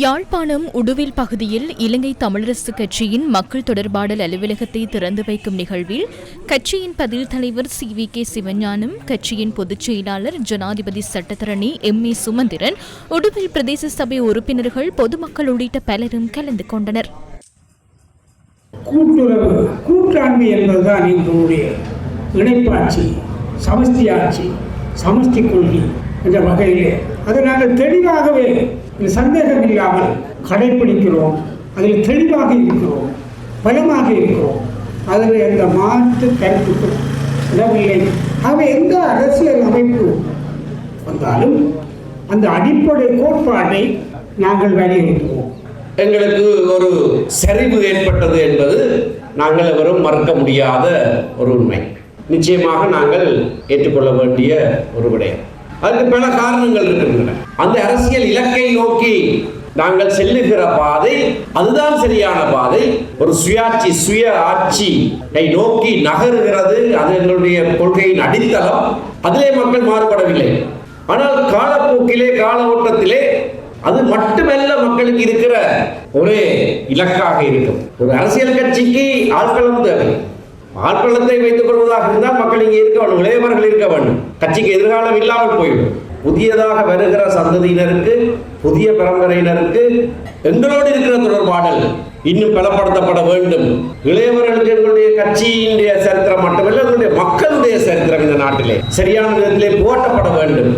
யாழ்ப்பாணம் உடுவில் பகுதியில் இலங்கை தமிழரசுக் கட்சியின் மக்கள் தொடர்பாடல் அலுவலகத்தை திறந்து வைக்கும் நிகழ்வில் கட்சியின் பதில் தலைவர் CVK சிவஞானம், கட்சியின் பொதுச் செயலாளர் ஜனாதிபதி சட்டத்தரணி MA சுமந்திரன், உடுவில் பிரதேச சபை உறுப்பினர்கள், பொதுமக்கள் உள்ளிட்ட பலரும் கலந்து கொண்டனர். கூட்டுறவு கூட்டாண்மை என்பதுதான் எங்களுடைய இணைப்பாட்சி, சமஷ்டி ஆட்சி, சமஷ்டி கொள்கை என்ற வகையிலே அதை நாங்கள் தெளிவாகவே சந்தேகம் இல்லாமல் கடைபிடிக்கிறோம். அதில் தெளிவாக இருக்கிறோம், பலமாக இருக்கிறோம். அதில் எந்த மாற்று கருத்துக்கள் இடமில்லை. ஆகவே எந்த அரசியல் அமைப்பு வந்தாலும் அந்த அடிப்படை கோட்பாட்டை நாங்கள் வலியுறுத்துவோம். எங்களுக்கு ஒரு சரிவு ஏற்பட்டது என்பது நாங்கள் எவரும் மறுக்க முடியாத ஒரு உண்மை. நிச்சயமாக நாங்கள் ஏற்றுக்கொள்ள வேண்டிய ஒரு விடயம். அதுக்கு பல காரணங்கள் இருக்கின்றன. அந்த அரசியல் இலக்கை நோக்கி நாங்கள் செல்லுகிற பாதை அதுதான் சரியான பாதை. ஒரு சுயாட்சி, சுய ஆட்சியை நோக்கி நகருகிறது. அது எங்களுடைய கொள்கையின் அடித்தளம். அதிலே மக்கள் மாறுபடவில்லை. ஆனால் காலப்போக்கிலே, கால ஓட்டத்திலே அது மட்டுமல்ல மக்களுக்கு இருக்கிற ஒரே இலக்காக இருக்கும். ஒரு அரசியல் கட்சிக்கு ஆட்களம் தேவை. ஆட்களத்தை வைத்துக் கொள்வதாக இருந்தால் மக்கள் இங்கே இருக்க வேண்டும், இளையவர்கள் இருக்க வேண்டும். கட்சிக்கு எதிர்காலம் இல்லாமல் போய்விடும். புதியதாக வருகிற சந்ததியினருக்கு, புதிய பரம்பரையினருக்கு எங்களோடு இருக்கிற தொடர்பாடல் இன்னும் பலப்படுத்தப்பட வேண்டும். இளையவர்களுக்கு எங்களுடைய கட்சியினுடைய சரித்திரம் மட்டுமல்ல, எங்களுடைய மக்களுடைய சரித்திரம் இந்த நாட்டிலே சரியான விதத்திலே போற்றப்பட வேண்டும்.